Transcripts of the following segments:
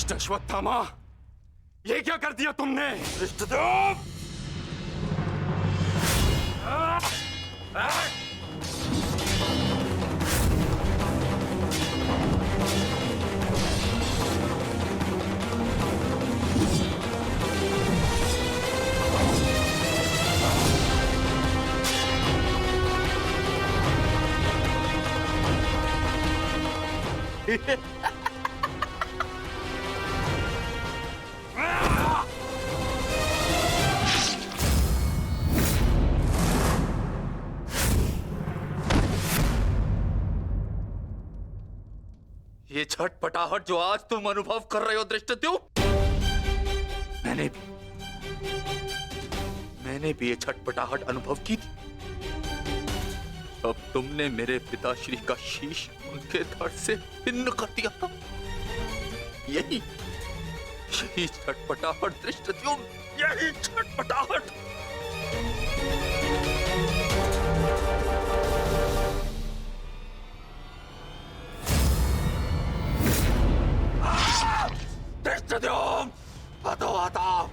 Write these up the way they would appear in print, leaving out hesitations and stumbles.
दुष्ट अश्वत्थामा, ये क्या कर दिया तुमने? धृष्टद्युम्न! ये छटपटाहट जो आज तुम अनुभव कर रहे हो धृष्टद्युम्न, मैंने भी ये छटपटाहट अनुभव की थी। अब तुमने मेरे पिताश्री का शीश उनके धड़ से भिन्न कर दिया था। यही छटपटाहट धृष्टद्युम्न, यही छटपटाहट। धृष्टद्युम्न, हटो हटाओ।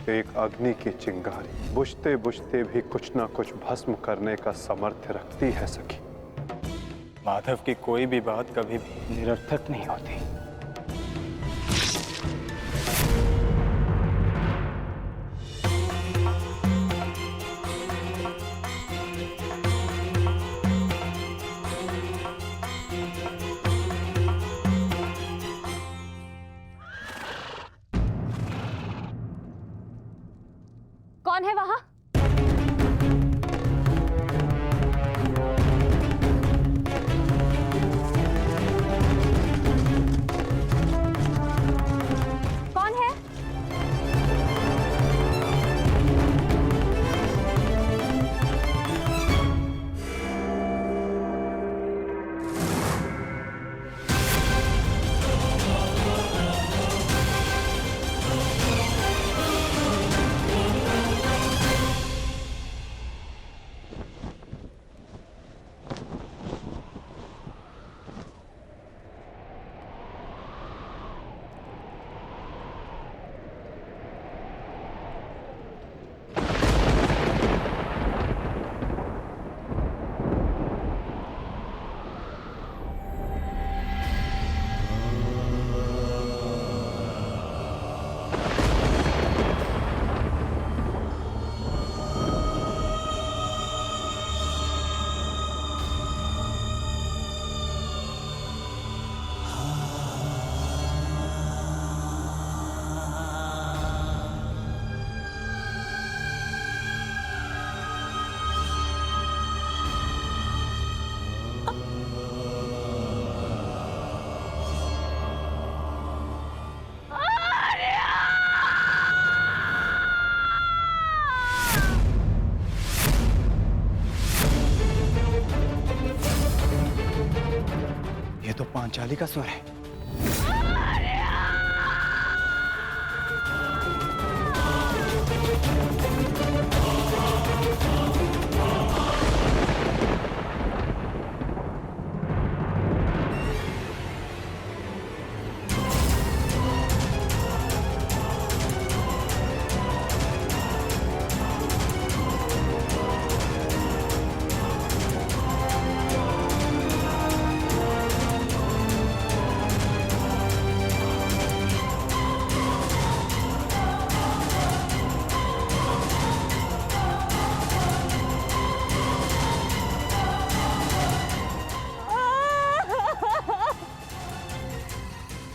एक अग्नि की चिंगारी बुझते बुझते भी कुछ ना कुछ भस्म करने का सामर्थ्य रखती है सखी। माधव की कोई भी बात कभी भी निरर्थक नहीं होती। कौन है वहां? कौन है? ये तो पांचाली का स्वर है।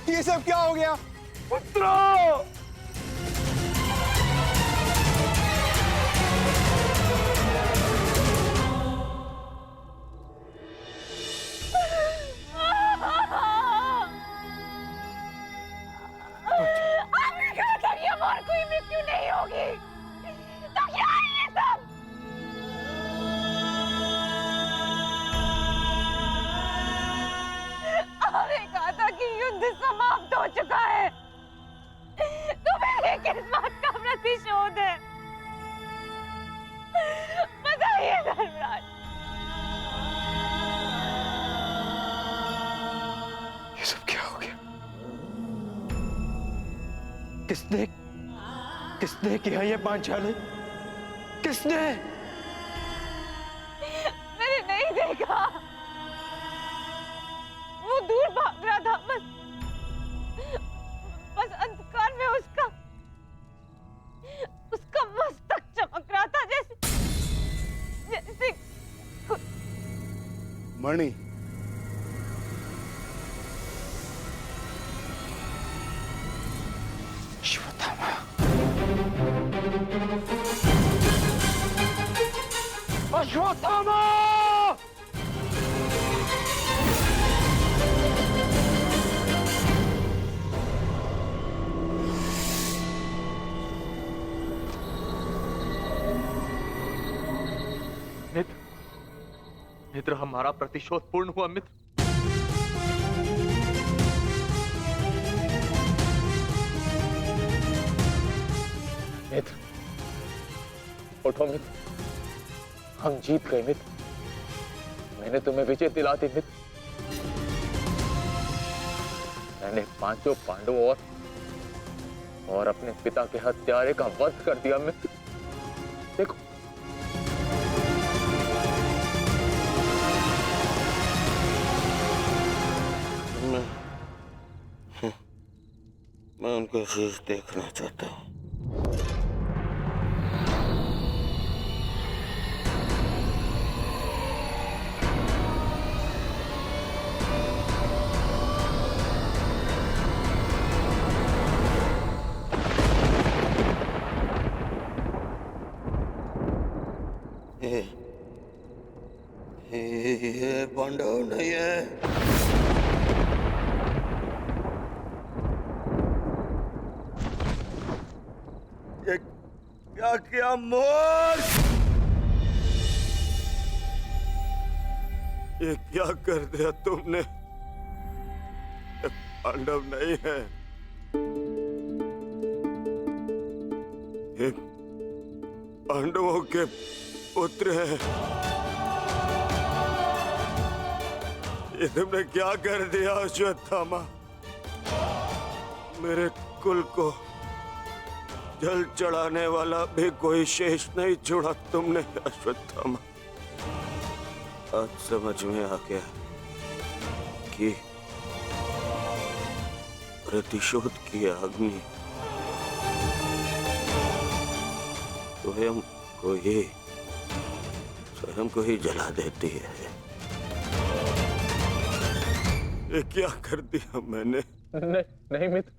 ये सब क्या हो गया? पुत्रो! आपने कहा था कि हमारी कोई मृत्यु नहीं होगी, तो क्या है ये सब? आपने कहा था कि युद्ध समाप्त हो चुका है, तो मेरे किस बात का प्रतिशोध है? बताइए धर्मराज। किसने किसने किया ये पांचाली? किसने? मैंने नहीं देखा, वो दूर भाग रहा था। बस अंधकार में उसका मस्तक चमक रहा था, जैसे मणि, अश्वत्थामा, अश्वत्थामा! मित्र, मित्र, हमारा प्रतिशोध पूर्ण हुआ मित्र। मित्र, उठो मित्र, हम जीत गए मित्र। मैंने तुम्हें विजय दिला दी मित्र। मैंने पांचों पांडवों और अपने पिता के हत्यारे का वध कर दिया मित्र। देखो, मैं उनका शीश देखना चाहता हूँ। ये पांडव नहीं है। ये क्या किया मूर्ख? ये क्या कर दिया तुमने? ये पांडव नहीं है, ये पांडवों के पुत्र हैं। ये तुमने क्या कर दिया अश्वत्थामा? मेरे कुल को जल चढ़ाने वाला भी कोई शेष नहीं छोड़ा तुमने अश्वत्थामा। आज समझ में आ गया कि प्रतिशोध की अग्नि स्वयं को ही जला देती है। ये क्या कर दिया मैंने? नहीं मित्र।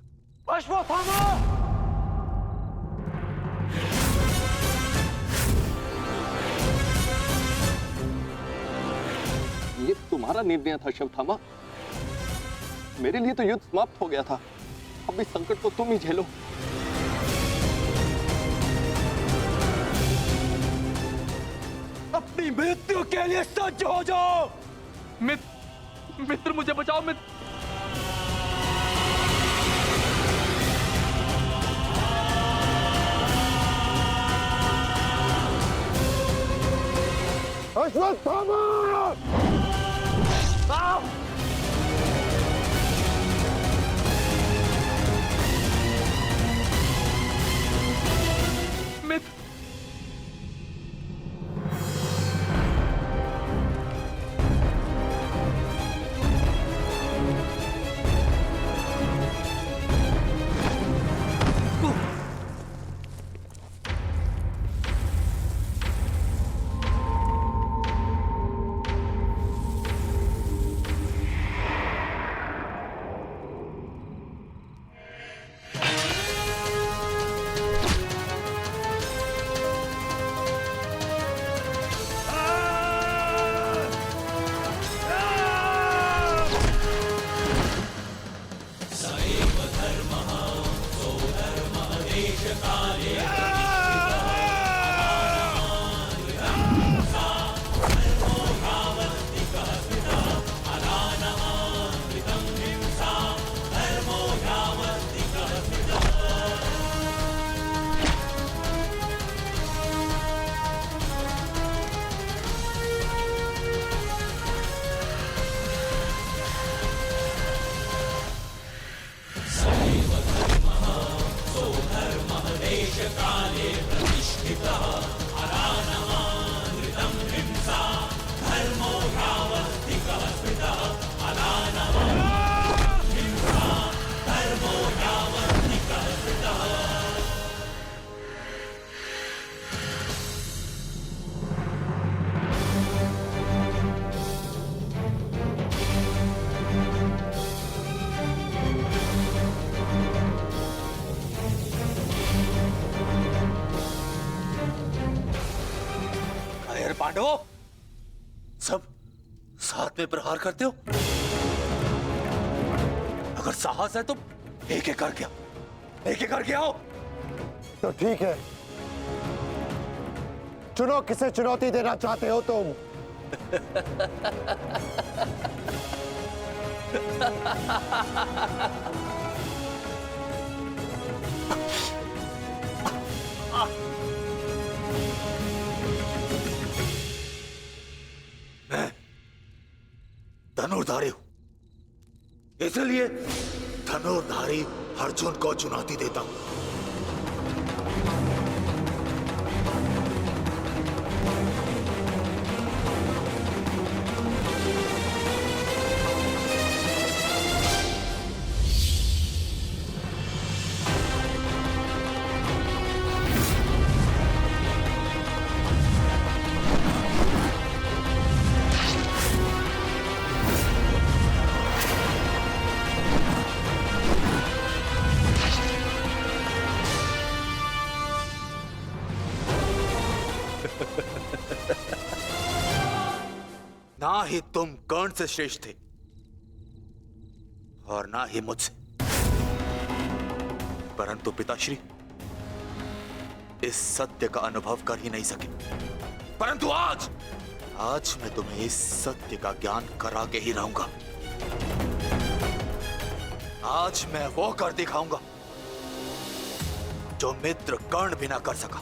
अश्वत्थामा! ये तुम्हारा निर्णय था अश्वत्थामा। मेरे लिए तो युद्ध समाप्त हो गया था। अब इस संकट को तुम ही झेलो। अपनी मृत्यु के लिए सज्ज हो जाओ। मित्र, मुझे बचाओ मित्र। अश्वत्थामा! मित्र, पांडवों, सब साथ में प्रहार करते हो? अगर साहस है तो एक एक करके आओ, एक एक करके आओ। तो ठीक है, चुनो किसे चुनौती देना चाहते हो तुम। मैं धनुर्धारी हूं, इसलिए धनुर्धारी अर्जुन को चुनौती देता हूं। ना ही तुम कर्ण से श्रेष्ठ थे और ना ही मुझसे, परंतु पिताश्री इस सत्य का अनुभव कर ही नहीं सके। परंतु आज मैं तुम्हें इस सत्य का ज्ञान करा के ही रहूंगा। आज मैं वो कर दिखाऊंगा जो मित्र कर्ण भी ना कर सका,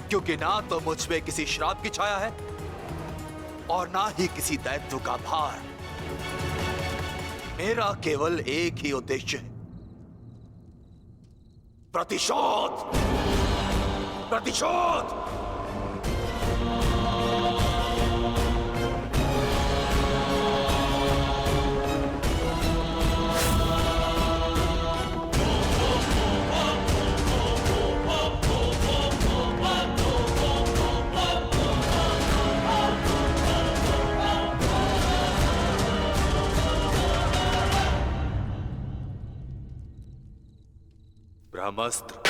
क्योंकि ना तो मुझ पे किसी श्राप की छाया है और ना ही किसी दायित्व का भार। मेरा केवल एक ही उद्देश्य है, प्रतिशोध। प्रतिशोध। ब्रह्मास्त्र।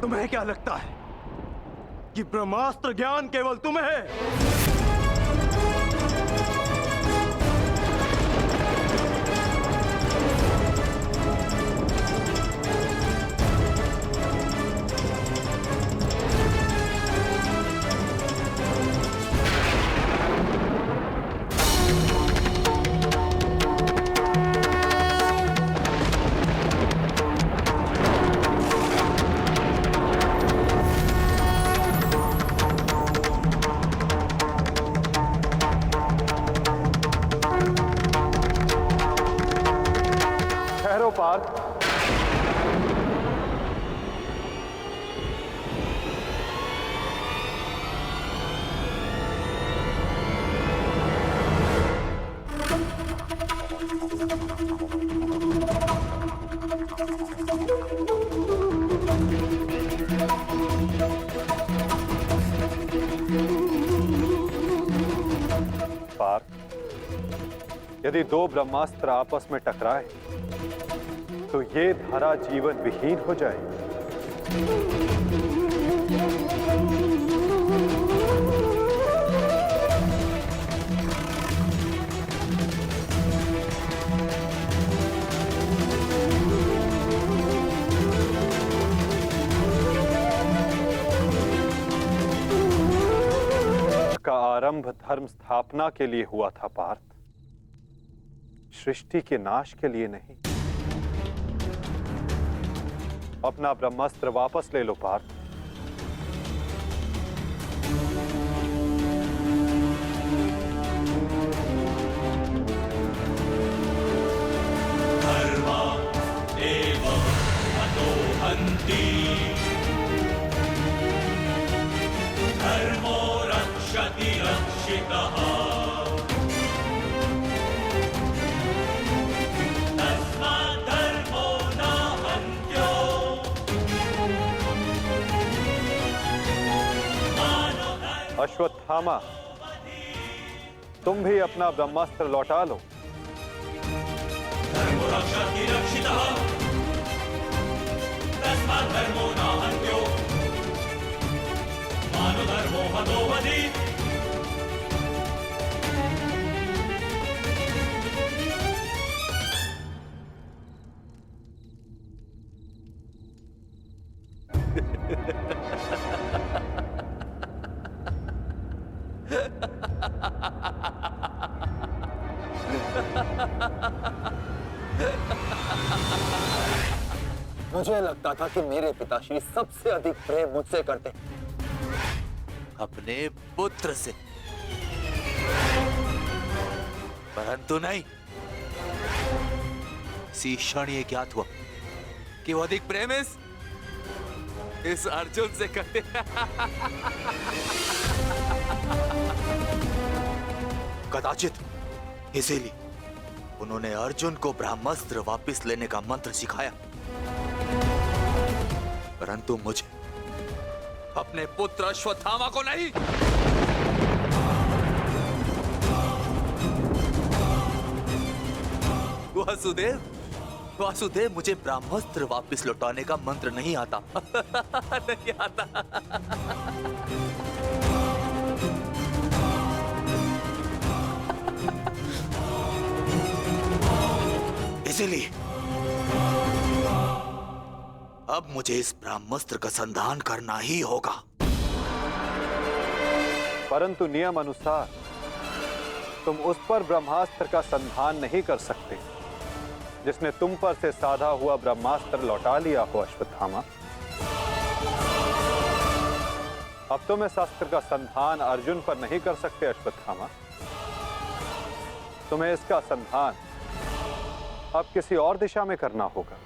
तुम्हें क्या लगता है कि ब्रह्मास्त्र ज्ञान केवल तुम्हें है? पार्थ, यदि दो ब्रह्मास्त्र आपस में टकराए तो ये धारा जीवन विहीन हो जाएगी। का आरंभ धर्म स्थापना के लिए हुआ था पार्थ, सृष्टि के नाश के लिए नहीं। अपना ब्रह्मास्त्र वापस ले लो पार्थ। हन्ति धर्मो रक्षति रक्षितः तस्मात् धर्मो न हन्त्यो अश्वत्थामा, तुम भी अपना ब्रह्मास्त्र लौटा लो। धर्मो रक्षति रक्षितः तस्मात् धर्मो न हन्त्यो मानो धर्मो हतो वधि मुझे लगता था कि मेरे पिताश्री सबसे अधिक प्रेम मुझसे करते, अपने पुत्र से, परंतु नहीं। इसी क्षण ये ज्ञात हुआ कि वो अधिक प्रेम इस अर्जुन से करते। कदाचित इसीलिए उन्होंने अर्जुन को ब्रह्मास्त्र वापस लेने का मंत्र सिखाया, परंतु मुझे, अपने पुत्र अश्वत्थामा को नहीं। वासुदेव, मुझे ब्रह्मास्त्र वापस लौटाने का मंत्र नहीं आता। नहीं आता। इसीलिए अब मुझे इस ब्रह्मास्त्र का संधान करना ही होगा। परंतु नियम अनुसार तुम उस पर ब्रह्मास्त्र का संधान नहीं कर सकते जिसने तुम पर से साधा हुआ ब्रह्मास्त्र लौटा लिया हो अश्वत्थामा। अब तुम इस अस्त्र का संधान अर्जुन पर नहीं कर सकते अश्वत्थामा। तुम्हें इसका संधान अब किसी और दिशा में करना होगा।